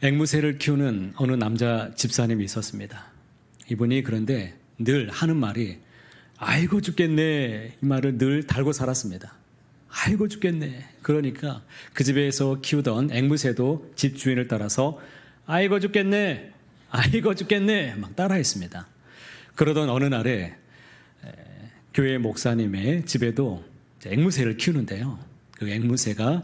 앵무새를 키우는 어느 남자 집사님이 있었습니다. 이분이 그런데 늘 하는 말이 아이고 죽겠네, 이 말을 늘 달고 살았습니다. 아이고 죽겠네. 그러니까 그 집에서 키우던 앵무새도 집 주인을 따라서 아이고 죽겠네, 아이고 죽겠네 막 따라했습니다. 그러던 어느 날에 교회 목사님의 집에도 앵무새를 키우는데요, 그 앵무새가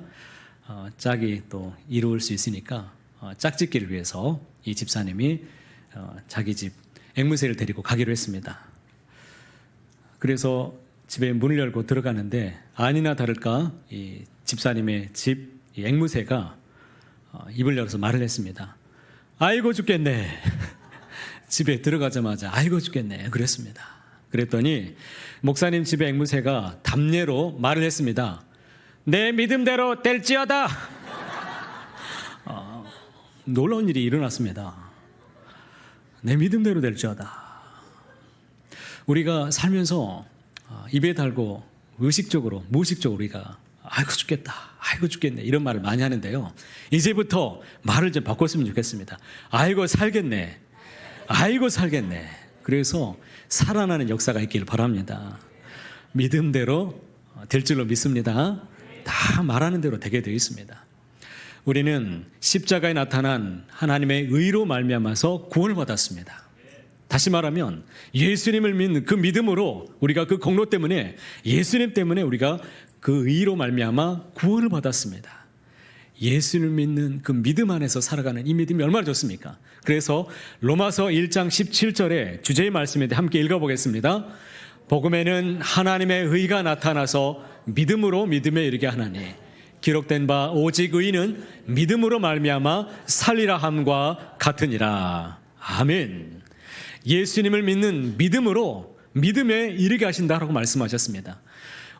짝이 또 이루을 수 있으니까 짝짓기를 위해서 이 집사님이 자기 집 앵무새를 데리고 가기로 했습니다. 그래서 집에 문을 열고 들어가는데 아니나 다를까 이 집사님의 집 앵무새가 입을 열어서 말을 했습니다. 아이고 죽겠네. 집에 들어가자마자 아이고 죽겠네 그랬습니다. 그랬더니 목사님 집의 앵무새가 답례로 말을 했습니다. 내 믿음대로 될지어다. 놀라운 일이 일어났습니다. 내 믿음대로 될지어다. 우리가 살면서 입에 달고 의식적으로 무의식적으로 우리가 아이고 죽겠다, 아이고 죽겠네 이런 말을 많이 하는데요, 이제부터 말을 좀 바꿨으면 좋겠습니다. 아이고 살겠네, 아이고 살겠네. 그래서 살아나는 역사가 있기를 바랍니다. 믿음대로 될 줄로 믿습니다. 다 말하는 대로 되게 되어 있습니다. 우리는 십자가에 나타난 하나님의 의로 말미암아서 구원을 받았습니다. 다시 말하면 예수님을 믿는 그 믿음으로 우리가 그 공로 때문에, 예수님 때문에 우리가 그 의로 말미암아 구원을 받았습니다. 예수님을 믿는 그 믿음 안에서 살아가는 이 믿음이 얼마나 좋습니까? 그래서 로마서 1장 17절에 주제의 말씀인데 함께 읽어보겠습니다. 복음에는 하나님의 의가 나타나서 믿음으로 믿음에 이르게 하나니 기록된 바 오직 의인은 믿음으로 말미암아 살리라 함과 같으니라. 아멘. 예수님을 믿는 믿음으로 믿음에 이르게 하신다라고 말씀하셨습니다.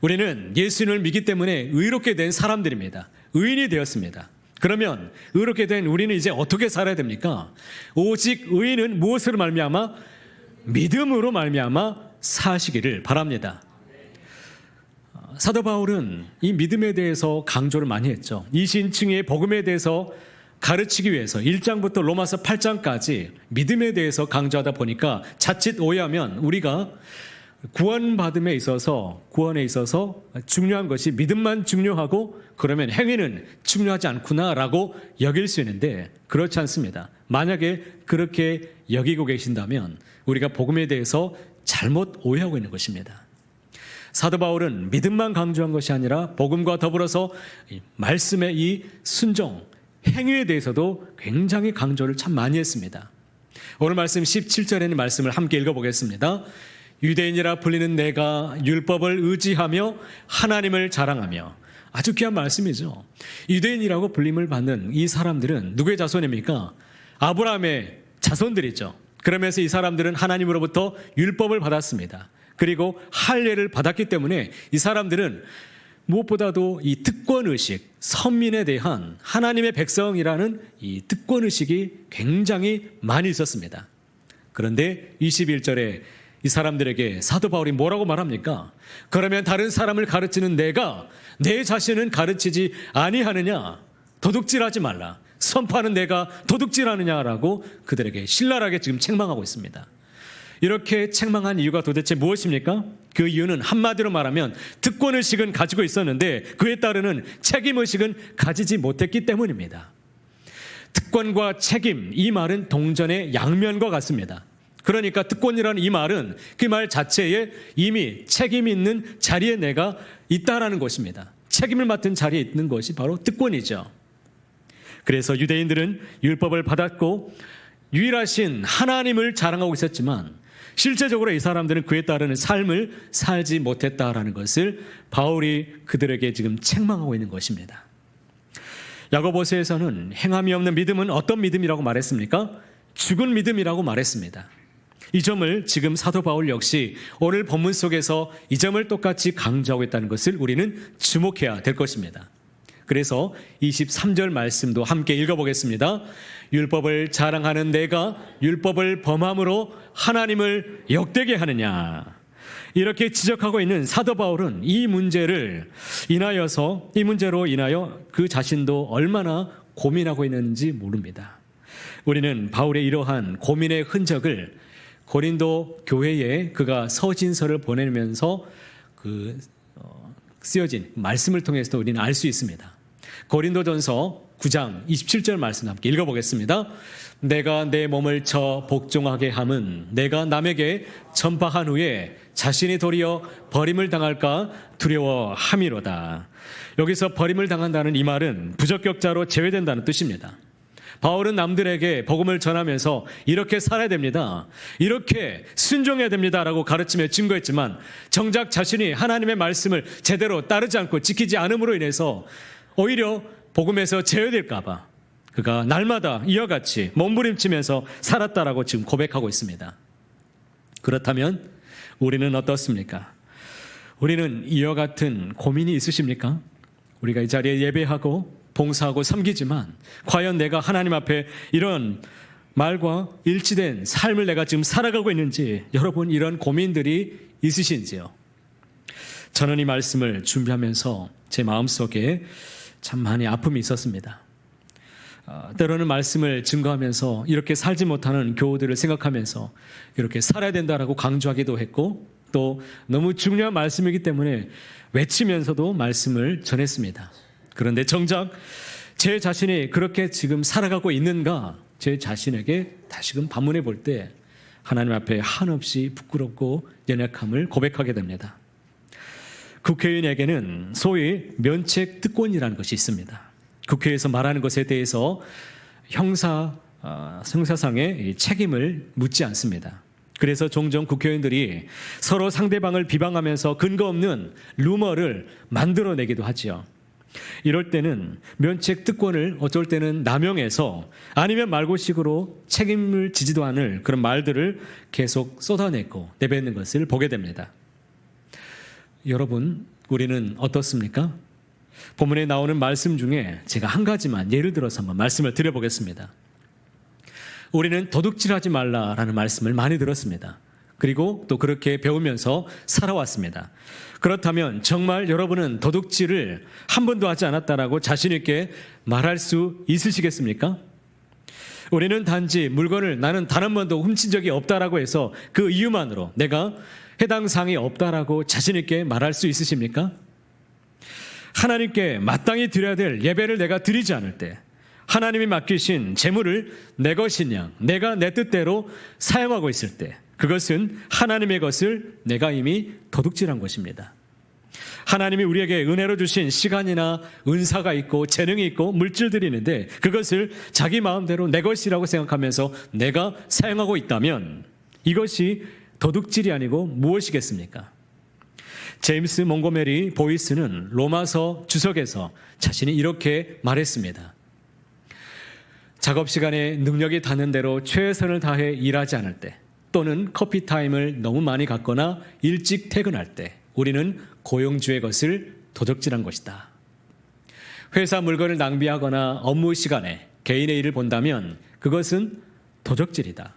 우리는 예수님을 믿기 때문에 의롭게 된 사람들입니다. 의인이 되었습니다. 그러면 의롭게 된 우리는 이제 어떻게 살아야 됩니까? 오직 의인은 무엇으로 말미암아? 믿음으로 말미암아 사시기를 바랍니다. 사도 바울은 이 믿음에 대해서 강조를 많이 했죠. 이신층의 복음에 대해서 가르치기 위해서 1장부터 로마서 8장까지 믿음에 대해서 강조하다 보니까 자칫 오해하면 우리가 구원에 있어서 중요한 것이 믿음만 중요하고 그러면 행위는 중요하지 않구나라고 여길 수 있는데 그렇지 않습니다. 만약에 그렇게 여기고 계신다면 우리가 복음에 대해서 잘못 오해하고 있는 것입니다. 사도 바울은 믿음만 강조한 것이 아니라 복음과 더불어서 말씀의 이 순종, 행위에 대해서도 굉장히 강조를 참 많이 했습니다. 오늘 말씀 17절에 있는 말씀을 함께 읽어보겠습니다. 유대인이라 불리는 내가 율법을 의지하며 하나님을 자랑하며. 아주 귀한 말씀이죠. 유대인이라고 불림을 받는 이 사람들은 누구의 자손입니까? 아브라함의 자손들이죠. 그러면서 이 사람들은 하나님으로부터 율법을 받았습니다. 그리고 할례를 받았기 때문에 이 사람들은 무엇보다도 이 특권의식, 선민에 대한 하나님의 백성이라는 이 특권의식이 굉장히 많이 있었습니다. 그런데 21절에 이 사람들에게 사도 바울이 뭐라고 말합니까? 그러면 다른 사람을 가르치는 내가 내 자신은 가르치지 아니하느냐? 도둑질하지 말라. 선포하는 내가 도둑질하느냐라고 그들에게 신랄하게 지금 책망하고 있습니다. 이렇게 책망한 이유가 도대체 무엇입니까? 그 이유는 한마디로 말하면 특권의식은 가지고 있었는데 그에 따르는 책임의식은 가지지 못했기 때문입니다. 특권과 책임, 이 말은 동전의 양면과 같습니다. 그러니까 특권이라는 이 말은 그 말 자체에 이미 책임 있는 자리에 내가 있다라는 것입니다. 책임을 맡은 자리에 있는 것이 바로 특권이죠. 그래서 유대인들은 율법을 받았고 유일하신 하나님을 자랑하고 있었지만 실제적으로 이 사람들은 그에 따르는 삶을 살지 못했다라는 것을 바울이 그들에게 지금 책망하고 있는 것입니다. 야고보서에서는 행함이 없는 믿음은 어떤 믿음이라고 말했습니까? 죽은 믿음이라고 말했습니다. 이 점을 지금 사도 바울 역시 오늘 본문 속에서 이 점을 똑같이 강조하고 있다는 것을 우리는 주목해야 될 것입니다. 그래서 23절 말씀도 함께 읽어보겠습니다. 율법을 자랑하는 내가 율법을 범함으로 하나님을 역되게 하느냐. 이렇게 지적하고 있는 사도 바울은 이 문제로 인하여 그 자신도 얼마나 고민하고 있는지 모릅니다. 우리는 바울의 이러한 고민의 흔적을 고린도 교회에 그가 서신서를 보내면서 쓰여진 말씀을 통해서도 우리는 알 수 있습니다. 고린도전서 9장 27절 말씀 함께 읽어보겠습니다. 내가 내 몸을 쳐 복종하게 함은 내가 남에게 전파한 후에 자신이 도리어 버림을 당할까 두려워함이로다. 여기서 버림을 당한다는 이 말은 부적격자로 제외된다는 뜻입니다. 바울은 남들에게 복음을 전하면서 이렇게 살아야 됩니다, 이렇게 순종해야 됩니다라고 가르치며 증거했지만 정작 자신이 하나님의 말씀을 제대로 따르지 않고 지키지 않음으로 인해서 오히려 복음에서 제외될까 봐 그가 날마다 이와 같이 몸부림치면서 살았다라고 지금 고백하고 있습니다. 그렇다면 우리는 어떻습니까? 우리는 이와 같은 고민이 있으십니까? 우리가 이 자리에 예배하고 봉사하고 섬기지만 과연 내가 하나님 앞에 이런 말과 일치된 삶을 내가 지금 살아가고 있는지, 여러분 이런 고민들이 있으신지요? 저는 이 말씀을 준비하면서 제 마음속에 참 많이 아픔이 있었습니다. 때로는 말씀을 증거하면서 이렇게 살지 못하는 교우들을 생각하면서 이렇게 살아야 된다라고 강조하기도 했고, 또 너무 중요한 말씀이기 때문에 외치면서도 말씀을 전했습니다. 그런데 정작 제 자신이 그렇게 지금 살아가고 있는가, 제 자신에게 다시금 반문해 볼 때 하나님 앞에 한없이 부끄럽고 연약함을 고백하게 됩니다. 국회의원에게는 소위 면책특권이라는 것이 있습니다. 국회에서 말하는 것에 대해서 형사상의 책임을 묻지 않습니다. 그래서 종종 국회의원들이 서로 상대방을 비방하면서 근거 없는 루머를 만들어내기도 하지요. 이럴 때는 면책특권을 어쩔 때는 남용해서 아니면 말고식으로 책임을 지지도 않을 그런 말들을 계속 쏟아내고 내뱉는 것을 보게 됩니다. 여러분, 우리는 어떻습니까? 본문에 나오는 말씀 중에 제가 한 가지만 예를 들어서 한번 말씀을 드려보겠습니다. 우리는 도둑질하지 말라라는 말씀을 많이 들었습니다. 그리고 또 그렇게 배우면서 살아왔습니다. 그렇다면 정말 여러분은 도둑질을 한 번도 하지 않았다라고 자신 있게 말할 수 있으시겠습니까? 우리는 단지 물건을 나는 단 한 번도 훔친 적이 없다라고 해서 그 이유만으로 내가 해당 사항이 없다라고 자신 있게 말할 수 있으십니까? 하나님께 마땅히 드려야 될 예배를 내가 드리지 않을 때, 하나님이 맡기신 재물을 내 것인 양 내가 내 뜻대로 사용하고 있을 때, 그것은 하나님의 것을 내가 이미 도둑질한 것입니다. 하나님이 우리에게 은혜로 주신 시간이나 은사가 있고 재능이 있고 물질들이 있는데 그것을 자기 마음대로 내 것이라고 생각하면서 내가 사용하고 있다면 이것이 도둑질이 아니고 무엇이겠습니까? 제임스 몽고메리 보이스는 로마서 주석에서 자신이 이렇게 말했습니다. 작업 시간에 능력이 닿는 대로 최선을 다해 일하지 않을 때, 또는 커피 타임을 너무 많이 갖거나 일찍 퇴근할 때 우리는 고용주의 것을 도둑질한 것이다. 회사 물건을 낭비하거나 업무 시간에 개인의 일을 본다면 그것은 도적질이다.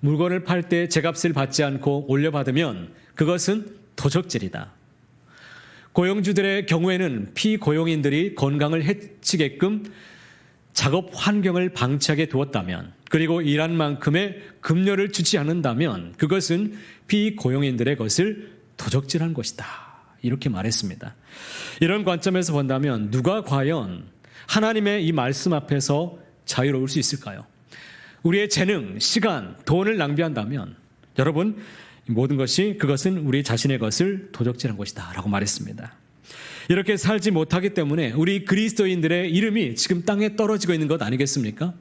물건을 팔 때 제값을 받지 않고 올려받으면 그것은 도적질이다. 고용주들의 경우에는 피고용인들이 건강을 해치게끔 작업 환경을 방치하게 두었다면, 그리고 일한 만큼의 급료를 주지 않는다면 그것은 피고용인들의 것을 도적질한 것이다. 이렇게 말했습니다. 이런 관점에서 본다면 누가 과연 하나님의 이 말씀 앞에서 자유로울 수 있을까요? 우리의 재능, 시간, 돈을 낭비한다면 여러분, 모든 것이 그것은 우리 자신의 것을 도적질한 것이다 라고 말했습니다. 이렇게 살지 못하기 때문에 우리 그리스도인들의 이름이 지금 땅에 떨어지고 있는 것 아니겠습니까?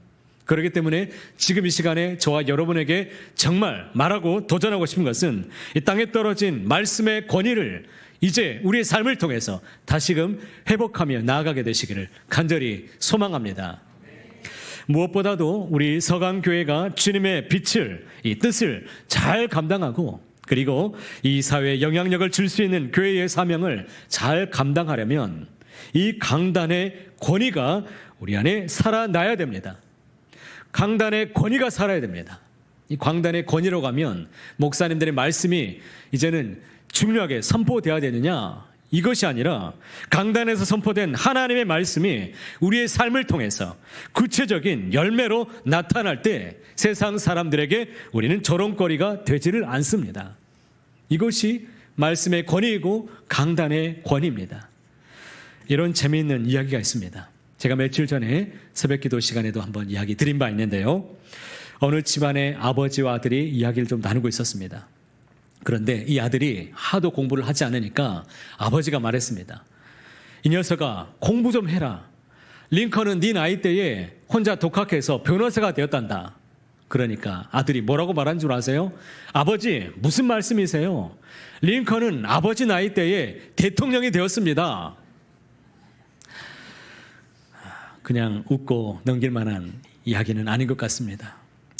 그렇기 때문에 지금 이 시간에 저와 여러분에게 정말 말하고 도전하고 싶은 것은 이 땅에 떨어진 말씀의 권위를 이제 우리의 삶을 통해서 다시금 회복하며 나아가게 되시기를 간절히 소망합니다. 무엇보다도 우리 서강교회가 주님의 빛을, 이 뜻을 잘 감당하고, 그리고 이 사회에 영향력을 줄 수 있는 교회의 사명을 잘 감당하려면 이 강단의 권위가 우리 안에 살아나야 됩니다. 강단의 권위가 살아야 됩니다. 이 강단의 권위로 가면 목사님들의 말씀이 이제는 중요하게 선포되어야 되느냐, 이것이 아니라 강단에서 선포된 하나님의 말씀이 우리의 삶을 통해서 구체적인 열매로 나타날 때 세상 사람들에게 우리는 조롱거리가 되지를 않습니다. 이것이 말씀의 권위이고 강단의 권위입니다. 이런 재미있는 이야기가 있습니다. 제가 며칠 전에 새벽기도 시간에도 한번 이야기 드린 바 있는데요. 어느 집안의 아버지와 아들이 이야기를 좀 나누고 있었습니다. 그런데 이 아들이 하도 공부를 하지 않으니까 아버지가 말했습니다. 이 녀석아, 공부 좀 해라. 링컨은 네 나이 때에 혼자 독학해서 변호사가 되었단다. 그러니까 아들이 뭐라고 말한 줄 아세요? 아버지, 무슨 말씀이세요? 링컨은 아버지 나이 때에 대통령이 되었습니다. 그냥 웃고 넘길 만한 이야기는 아닌 것 같습니다.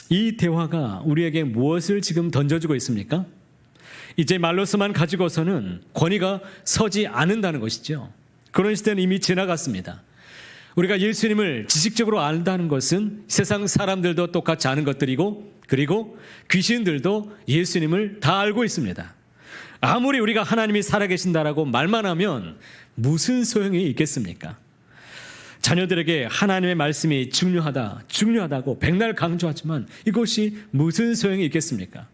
이 대화가 우리에게 무엇을 지금 던져주고 있습니까? 이제 말로서만 가지고서는 권위가 서지 않는다는 것이죠. 그런 시대는 이미 지나갔습니다. 우리가 예수님을 지식적으로 안다는 것은 세상 사람들도 똑같이 아는 것들이고, 그리고 귀신들도 예수님을 다 알고 있습니다. 아무리 우리가 하나님이 살아계신다라고 말만 하면 무슨 소용이 있겠습니까? 자녀들에게 하나님의 말씀이 중요하다고 백날 강조하지만 이것이 무슨 소용이 있겠습니까?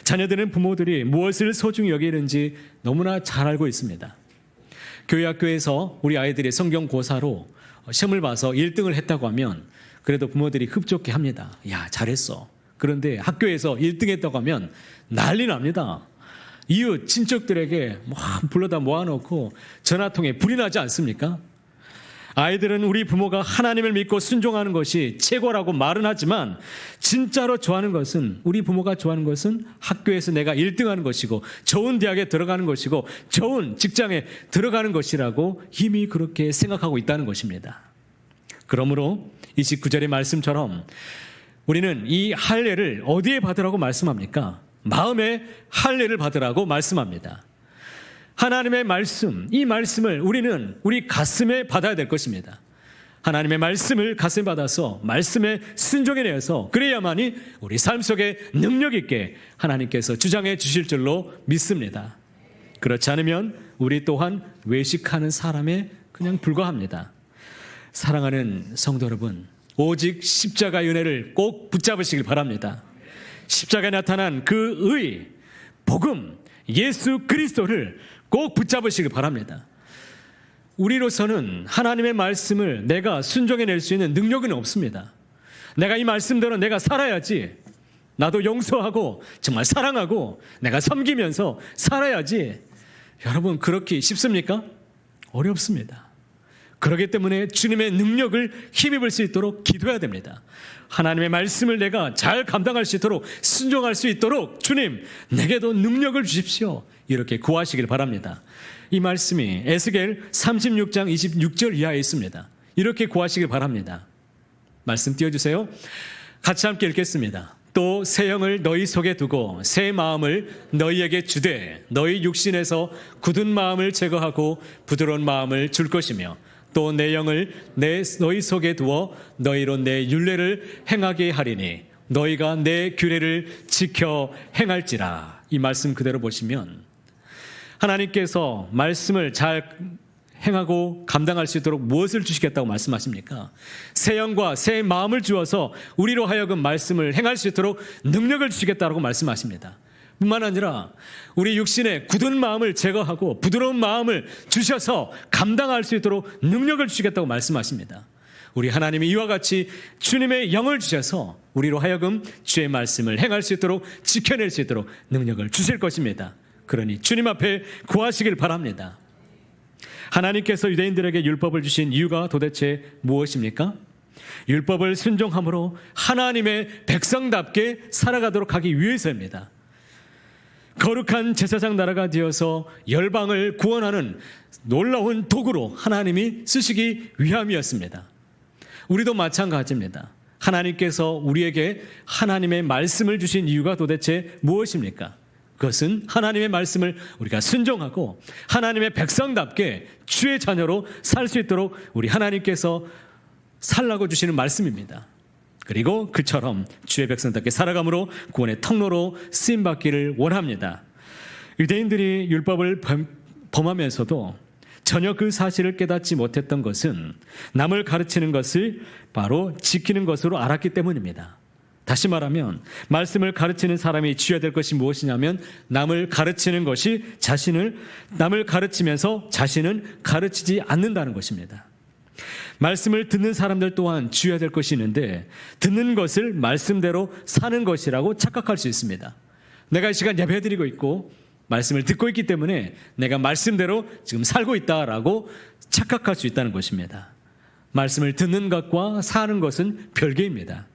자녀들은 부모들이 무엇을 소중히 여기는지 너무나 잘 알고 있습니다. 교회 학교에서 우리 아이들이 성경고사로 시험을 봐서 1등을 했다고 하면 그래도 부모들이 흡족해 합니다. 야, 잘했어. 그런데 학교에서 1등 했다고 하면 난리 납니다. 이웃, 친척들에게 불러다 모아놓고 전화통에 불이 나지 않습니까? 아이들은 우리 부모가 하나님을 믿고 순종하는 것이 최고라고 말은 하지만 진짜로 좋아하는 것은, 우리 부모가 좋아하는 것은 학교에서 내가 1등하는 것이고 좋은 대학에 들어가는 것이고 좋은 직장에 들어가는 것이라고 이미 그렇게 생각하고 있다는 것입니다. 그러므로 29절의 말씀처럼 우리는 이 할례를 어디에 받으라고 말씀합니까? 마음에 할례를 받으라고 말씀합니다. 하나님의 말씀, 이 말씀을 우리는 우리 가슴에 받아야 될 것입니다. 하나님의 말씀을 가슴에 받아서 말씀에 순종해내서 그래야만이 우리 삶 속에 능력 있게 하나님께서 주장해 주실 줄로 믿습니다. 그렇지 않으면 우리 또한 외식하는 사람에 그냥 불과합니다. 사랑하는 성도 여러분, 오직 십자가의 은혜를 꼭 붙잡으시길 바랍니다. 십자가에 나타난 그 의, 복음, 예수 그리스도를 꼭 붙잡으시길 바랍니다. 우리로서는 하나님의 말씀을 내가 순종해낼 수 있는 능력은 없습니다. 내가 이 말씀대로 내가 살아야지, 나도 용서하고 정말 사랑하고 내가 섬기면서 살아야지. 여러분, 그렇게 쉽습니까? 어렵습니다. 그렇기 때문에 주님의 능력을 힘입을 수 있도록 기도해야 됩니다. 하나님의 말씀을 내가 잘 감당할 수 있도록, 순종할 수 있도록 주님, 내게도 능력을 주십시오. 이렇게 구하시길 바랍니다. 이 말씀이 에스겔 36장 26절 이하에 있습니다. 이렇게 구하시길 바랍니다. 말씀 띄워주세요. 같이 함께 읽겠습니다. 또 새 영을 너희 속에 두고 새 마음을 너희에게 주되 너희 육신에서 굳은 마음을 제거하고 부드러운 마음을 줄 것이며 또 내 영을 너희 속에 두어 너희로 내 율례를 행하게 하리니 너희가 내 규례를 지켜 행할지라. 이 말씀 그대로 보시면 하나님께서 말씀을 잘 행하고 감당할 수 있도록 무엇을 주시겠다고 말씀하십니까? 새 영과 새 마음을 주어서 우리로 하여금 말씀을 행할 수 있도록 능력을 주시겠다고 말씀하십니다. 뿐만 아니라 우리 육신의 굳은 마음을 제거하고 부드러운 마음을 주셔서 감당할 수 있도록 능력을 주시겠다고 말씀하십니다. 우리 하나님이 이와 같이 주님의 영을 주셔서 우리로 하여금 주의 말씀을 행할 수 있도록 지켜낼 수 있도록 능력을 주실 것입니다. 그러니 주님 앞에 구하시길 바랍니다. 하나님께서 유대인들에게 율법을 주신 이유가 도대체 무엇입니까? 율법을 순종함으로 하나님의 백성답게 살아가도록 하기 위해서입니다. 거룩한 제사장 나라가 되어서 열방을 구원하는 놀라운 도구로 하나님이 쓰시기 위함이었습니다. 우리도 마찬가지입니다. 하나님께서 우리에게 하나님의 말씀을 주신 이유가 도대체 무엇입니까? 그것은 하나님의 말씀을 우리가 순종하고 하나님의 백성답게 주의 자녀로 살 수 있도록 우리 하나님께서 살라고 주시는 말씀입니다. 그리고 그처럼 주의 백성답게 살아감으로 구원의 통로로 쓰임받기를 원합니다. 유대인들이 율법을 범하면서도 전혀 그 사실을 깨닫지 못했던 것은 남을 가르치는 것을 바로 지키는 것으로 알았기 때문입니다. 다시 말하면 말씀을 가르치는 사람이 쥐어야 될 것이 무엇이냐면 남을 가르치는 것이 남을 가르치면서 자신은 가르치지 않는다는 것입니다. 말씀을 듣는 사람들 또한 쥐어야 될 것이 있는데 듣는 것을 말씀대로 사는 것이라고 착각할 수 있습니다. 내가 이 시간 예배드리고 있고 말씀을 듣고 있기 때문에 내가 말씀대로 지금 살고 있다라고 착각할 수 있다는 것입니다. 말씀을 듣는 것과 사는 것은 별개입니다.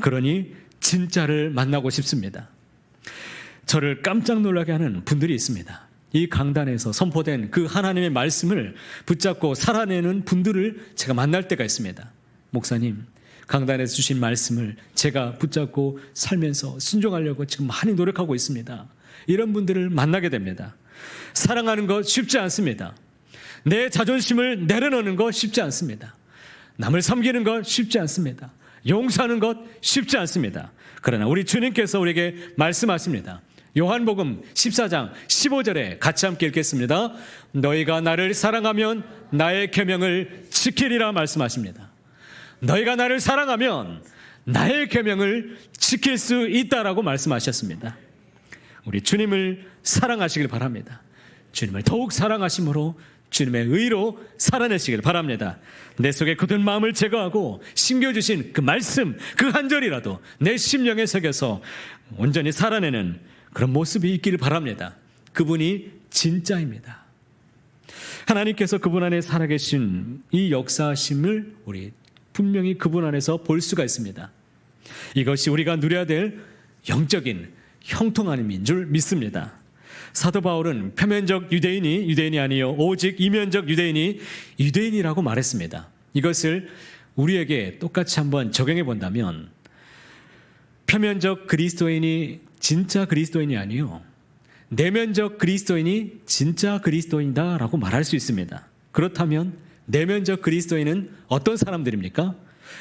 그러니 진짜를 만나고 싶습니다. 저를 깜짝 놀라게 하는 분들이 있습니다. 이 강단에서 선포된 그 하나님의 말씀을 붙잡고 살아내는 분들을 제가 만날 때가 있습니다. 목사님, 강단에서 주신 말씀을 제가 붙잡고 살면서 순종하려고 지금 많이 노력하고 있습니다. 이런 분들을 만나게 됩니다. 사랑하는 것 쉽지 않습니다. 내 자존심을 내려놓는 것 쉽지 않습니다. 남을 섬기는 것 쉽지 않습니다. 용서하는 것 쉽지 않습니다. 그러나 우리 주님께서 우리에게 말씀하십니다. 요한복음 14장 15절에 같이 함께 읽겠습니다. 너희가 나를 사랑하면 나의 계명을 지키리라 말씀하십니다. 너희가 나를 사랑하면 나의 계명을 지킬 수 있다라고 말씀하셨습니다. 우리 주님을 사랑하시길 바랍니다. 주님을 더욱 사랑하심으로 주님의 의로 살아내시길 바랍니다. 내 속에 굳은 마음을 제거하고 심겨주신 그 말씀, 그 한 절이라도 내 심령에 새겨서 온전히 살아내는 그런 모습이 있기를 바랍니다. 그분이 진짜입니다. 하나님께서 그분 안에 살아계신 이 역사심을 우리 분명히 그분 안에서 볼 수가 있습니다. 이것이 우리가 누려야 될 영적인 형통함인 줄 믿습니다. 사도 바울은 표면적 유대인이 아니요 오직 이면적 유대인이라고 말했습니다. 이것을 우리에게 똑같이 한번 적용해 본다면 표면적 그리스도인이 진짜 그리스도인이 아니요 내면적 그리스도인이 진짜 그리스도인이다라고 말할 수 있습니다. 그렇다면 내면적 그리스도인은 어떤 사람들입니까?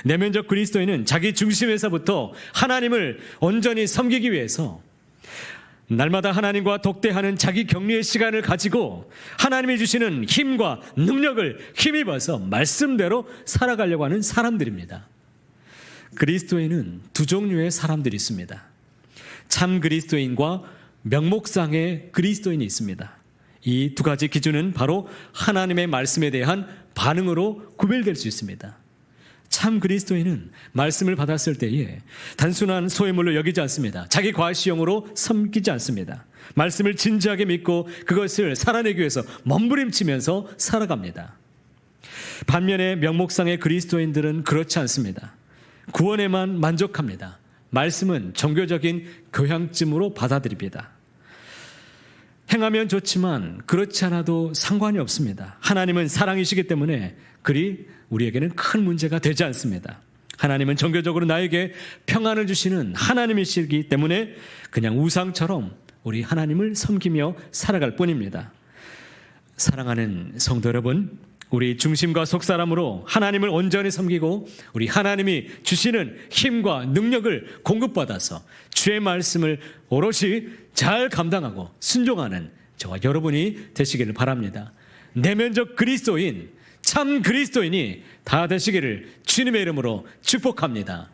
내면적 그리스도인은 자기 중심에서부터 하나님을 온전히 섬기기 위해서 날마다 하나님과 독대하는 자기 격리의 시간을 가지고 하나님이 주시는 힘과 능력을 힘입어서 말씀대로 살아가려고 하는 사람들입니다. 그리스도인은 두 종류의 사람들이 있습니다. 참 그리스도인과 명목상의 그리스도인이 있습니다. 이 두 가지 기준은 바로 하나님의 말씀에 대한 반응으로 구별될 수 있습니다. 참 그리스도인은 말씀을 받았을 때에 단순한 소유물로 여기지 않습니다. 자기 과시용으로 섬기지 않습니다. 말씀을 진지하게 믿고 그것을 살아내기 위해서 몸부림치면서 살아갑니다. 반면에 명목상의 그리스도인들은 그렇지 않습니다. 구원에만 만족합니다. 말씀은 종교적인 교양쯤으로 받아들입니다. 행하면 좋지만 그렇지 않아도 상관이 없습니다. 하나님은 사랑이시기 때문에 그리 우리에게는 큰 문제가 되지 않습니다. 하나님은 정교적으로 나에게 평안을 주시는 하나님이시기 때문에 그냥 우상처럼 우리 하나님을 섬기며 살아갈 뿐입니다. 사랑하는 성도 여러분, 우리 중심과 속사람으로 하나님을 온전히 섬기고 우리 하나님이 주시는 힘과 능력을 공급받아서 주의 말씀을 오롯이 잘 감당하고 순종하는 저와 여러분이 되시기를 바랍니다. 내면적 그리스도인, 참 그리스도인이 다 되시기를 주님의 이름으로 축복합니다.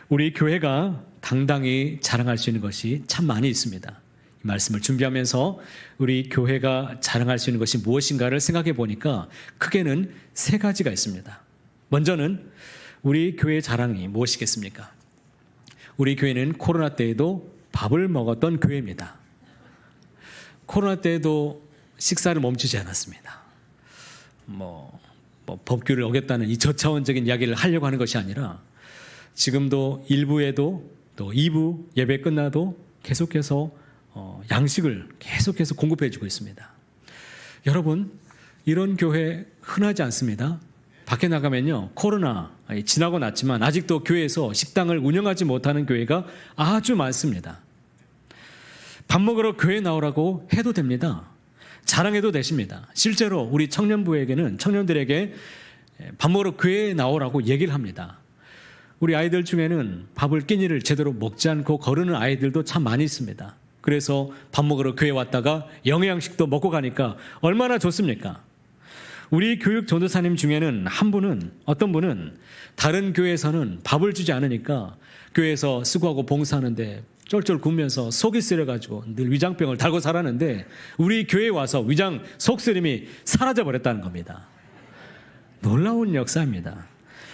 우리 교회가 당당히 자랑할 수 있는 것이 참 많이 있습니다. 이 말씀을 준비하면서 우리 교회가 자랑할 수 있는 것이 무엇인가를 생각해 보니까 크게는 세 가지가 있습니다. 먼저는 우리 교회의 자랑이 무엇이겠습니까? 우리 교회는 코로나 때에도 밥을 먹었던 교회입니다. 코로나 때에도 식사를 멈추지 않았습니다. 법규를 어겼다는 이 저차원적인 이야기를 하려고 하는 것이 아니라 지금도 1부에도 또 2부 예배 끝나도 계속해서 양식을 계속해서 공급해주고 있습니다. 여러분, 이런 교회 흔하지 않습니다. 밖에 나가면요, 코로나 지나고 났지만 아직도 교회에서 식당을 운영하지 못하는 교회가 아주 많습니다. 밥 먹으러 교회 나오라고 해도 됩니다. 자랑해도 되십니다. 실제로 우리 청년들에게 밥 먹으러 교회에 나오라고 얘기를 합니다. 우리 아이들 중에는 밥을 끼니를 제대로 먹지 않고 거르는 아이들도 참 많이 있습니다. 그래서 밥 먹으러 교회 왔다가 영양식도 먹고 가니까 얼마나 좋습니까? 우리 교육 전도사님 중에는 어떤 분은 다른 교회에서는 밥을 주지 않으니까 교회에서 수고하고 봉사하는데 쫄쫄 굶면서 속이 쓰려가지고 늘 위장병을 달고 살았는데 우리 교회에 와서 위장 속쓰림이 사라져버렸다는 겁니다. 놀라운 역사입니다.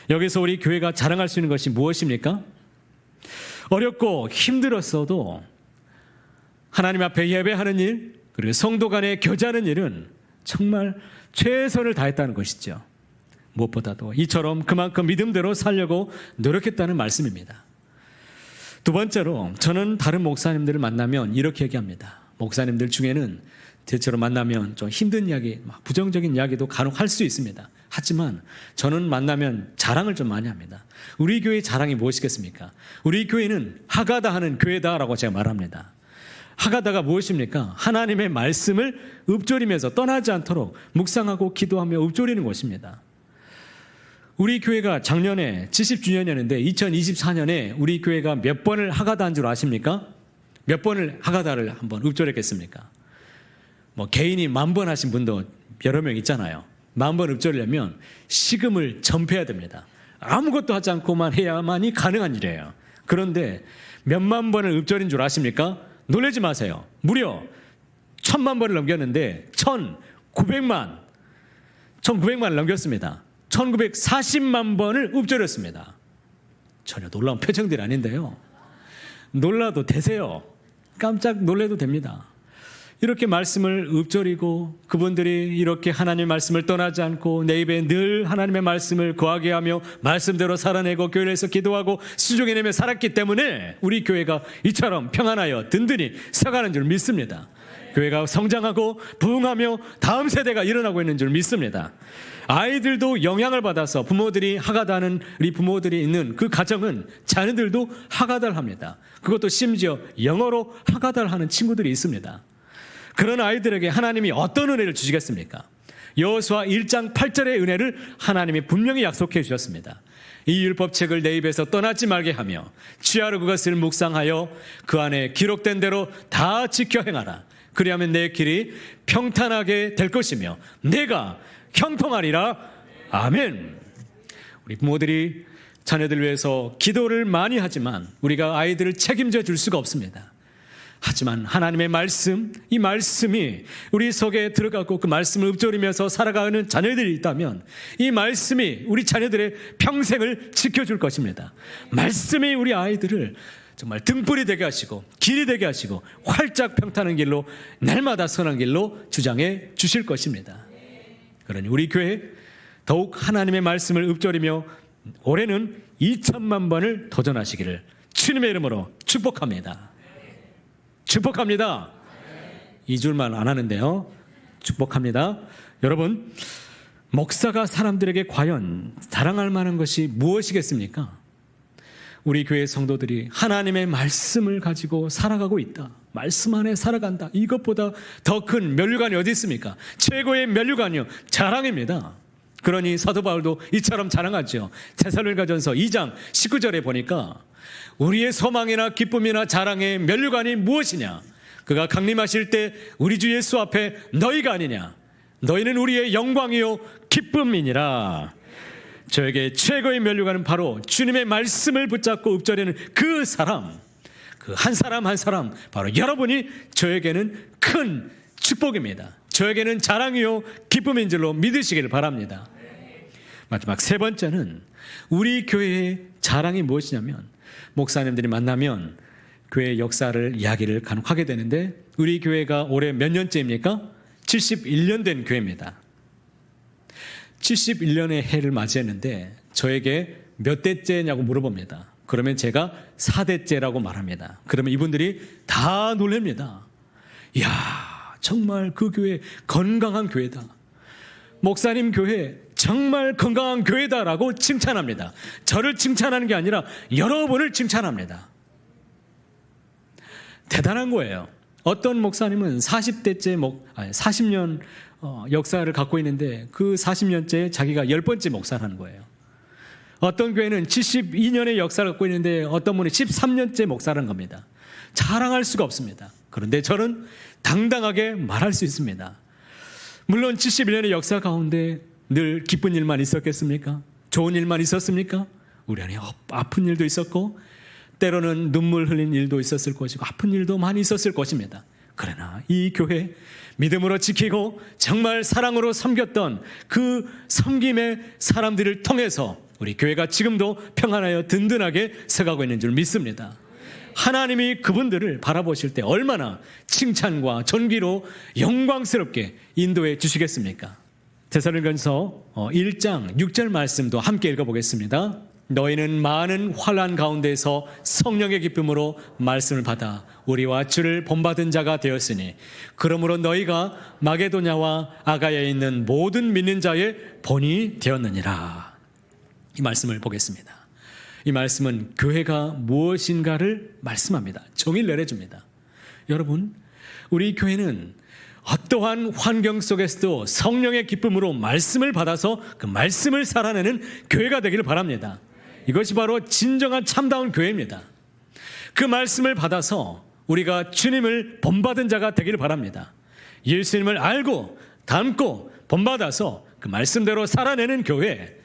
여기서 우리 교회가 자랑할 수 있는 것이 무엇입니까? 어렵고 힘들었어도 하나님 앞에 예배하는 일, 그리고 성도 간에 교제하는 일은 정말 최선을 다했다는 것이죠. 무엇보다도 이처럼 그만큼 믿음대로 살려고 노력했다는 말씀입니다. 두 번째로 저는 다른 목사님들을 만나면 이렇게 얘기합니다. 목사님들 중에는 대체로 만나면 좀 힘든 이야기, 부정적인 이야기도 간혹 할 수 있습니다. 하지만 저는 만나면 자랑을 좀 많이 합니다. 우리 교회의 자랑이 무엇이겠습니까? 우리 교회는 하가다 하는 교회다라고 제가 말합니다. 하가다가 무엇입니까? 하나님의 말씀을 읊조리면서 떠나지 않도록 묵상하고 기도하며 읊조리는 것입니다. 우리 교회가 작년에 70주년이었는데 2024년에 우리 교회가 몇 번을 하가다 한 줄 아십니까? 몇 번을 하가다를 한번 읊조렸겠습니까? 개인이 10,000번 하신 분도 여러 명 있잖아요. 10,000번 읊조리려면 식음을 전폐해야 됩니다. 아무것도 하지 않고만 해야만이 가능한 일이에요. 그런데 몇만 번을 읊조린 줄 아십니까? 놀라지 마세요. 무려 1,000만 번을 넘겼는데 1900만을 넘겼습니다. 1940만 번을 읊조렸습니다. 전혀 놀라운 표정들이 아닌데요. 놀라도 되세요. 깜짝 놀라도 됩니다. 이렇게 말씀을 읊조리고 그분들이 이렇게 하나님의 말씀을 떠나지 않고 내 입에 늘 하나님의 말씀을 거하게 하며 말씀대로 살아내고 교회에서 기도하고 수종해내며 살았기 때문에 우리 교회가 이처럼 평안하여 든든히 서가는 줄 믿습니다. 교회가 성장하고 부흥하며 다음 세대가 일어나고 있는 줄 믿습니다. 아이들도 영향을 받아서 부모들이 하가다는 우리 부모들이 있는 그 가정은 자녀들도 하가다를 합니다. 그것도 심지어 영어로 하가다를 하는 친구들이 있습니다. 그런 아이들에게 하나님이 어떤 은혜를 주시겠습니까? 여호수아 1장 8절의 은혜를 하나님이 분명히 약속해 주셨습니다. 이 율법책을 내 입에서 떠나지 말게 하며 취하로 그것을 묵상하여 그 안에 기록된 대로 다 지켜 행하라. 그리하면 내 길이 평탄하게 될 것이며 내가 형통하리라. 아멘. 우리 부모들이 자녀들 위해서 기도를 많이 하지만 우리가 아이들을 책임져 줄 수가 없습니다. 하지만 하나님의 말씀, 이 말씀이 우리 속에 들어가고 그 말씀을 읊조리면서 살아가는 자녀들이 있다면 이 말씀이 우리 자녀들의 평생을 지켜줄 것입니다. 말씀이 우리 아이들을 정말 등불이 되게 하시고 길이 되게 하시고 활짝 평탄한 길로 날마다 선한 길로 주장해 주실 것입니다. 그러니 우리 교회 더욱 하나님의 말씀을 읊조리며 올해는 2,000만 번을 도전하시기를 주님의 이름으로 축복합니다. 축복합니다. 2줄만 안 하는데요. 축복합니다. 여러분, 목사가 사람들에게 과연 자랑할 만한 것이 무엇이겠습니까? 우리 교회 성도들이 하나님의 말씀을 가지고 살아가고 있다. 말씀 안에 살아간다. 이것보다 더 큰 면류관이 어디 있습니까? 최고의 면류관이요. 자랑입니다. 그러니 사도 바울도 이처럼 자랑하죠. 데살로니가전서 2장 19절에 보니까 우리의 소망이나 기쁨이나 자랑의 면류관이 무엇이냐? 그가 강림하실 때 우리 주 예수 앞에 너희가 아니냐? 너희는 우리의 영광이요 기쁨이니라. 저에게 최고의 면류관은 바로 주님의 말씀을 붙잡고 읊조리는 그 사람, 그 한 사람 한 사람, 바로 여러분이 저에게는 큰 축복입니다. 저에게는 자랑이요 기쁨인 줄로 믿으시기를 바랍니다. 마지막 세 번째는 우리 교회의 자랑이 무엇이냐면 목사님들이 만나면 교회의 역사를 이야기를 간혹 하게 되는데 우리 교회가 올해 몇 년째입니까? 71년 된 교회입니다. 71년의 해를 맞이했는데 저에게 몇 대째냐고 물어봅니다. 그러면 제가 4대째라고 말합니다. 그러면 이분들이 다 놀랍니다. 이야, 정말 그 교회 건강한 교회다. 목사님 교회 정말 건강한 교회다라고 칭찬합니다. 저를 칭찬하는 게 아니라 여러분을 칭찬합니다. 대단한 거예요. 어떤 목사님은 40년 역사를 갖고 있는데 그 40년째 자기가 10번째 목사를 하는 거예요. 어떤 교회는 72년의 역사를 갖고 있는데 어떤 분이 13년째 목사를 하는 겁니다. 자랑할 수가 없습니다. 그런데 저는 당당하게 말할 수 있습니다. 물론 71년의 역사 가운데 늘 기쁜 일만 있었겠습니까? 좋은 일만 있었습니까? 우리 안에 아픈 일도 있었고 때로는 눈물 흘린 일도 있었을 것이고 아픈 일도 많이 있었을 것입니다. 그러나 이 교회 믿음으로 지키고 정말 사랑으로 섬겼던 그 섬김의 사람들을 통해서 우리 교회가 지금도 평안하여 든든하게 서가고 있는 줄 믿습니다. 하나님이 그분들을 바라보실 때 얼마나 칭찬과 존귀로 영광스럽게 인도해 주시겠습니까? 데살로니가전서 1장 6절 말씀도 함께 읽어보겠습니다. 너희는 많은 환난 가운데서 성령의 기쁨으로 말씀을 받아 우리와 주를 본받은 자가 되었으니 그러므로 너희가 마게도냐와 아가야에 있는 모든 믿는 자의 본이 되었느니라. 이 말씀을 보겠습니다. 이 말씀은 교회가 무엇인가를 말씀합니다. 정의를 내려줍니다. 여러분, 우리 교회는 어떠한 환경 속에서도 성령의 기쁨으로 말씀을 받아서 그 말씀을 살아내는 교회가 되기를 바랍니다. 이것이 바로 진정한 참다운 교회입니다. 그 말씀을 받아서 우리가 주님을 본받은 자가 되기를 바랍니다. 예수님을 알고 닮고 본받아서 그 말씀대로 살아내는 교회,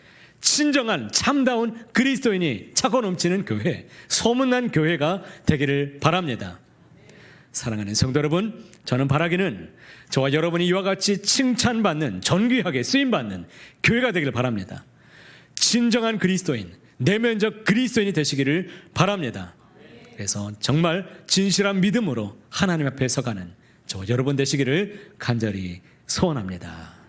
진정한 참다운 그리스도인이 차고 넘치는 교회, 소문난 교회가 되기를 바랍니다. 사랑하는 성도 여러분, 저는 바라기는 저와 여러분이 이와 같이 칭찬받는, 존귀하게 쓰임받는 교회가 되기를 바랍니다. 진정한 그리스도인, 내면적 그리스도인이 되시기를 바랍니다. 그래서 정말 진실한 믿음으로 하나님 앞에 서가는 저와 여러분 되시기를 간절히 소원합니다.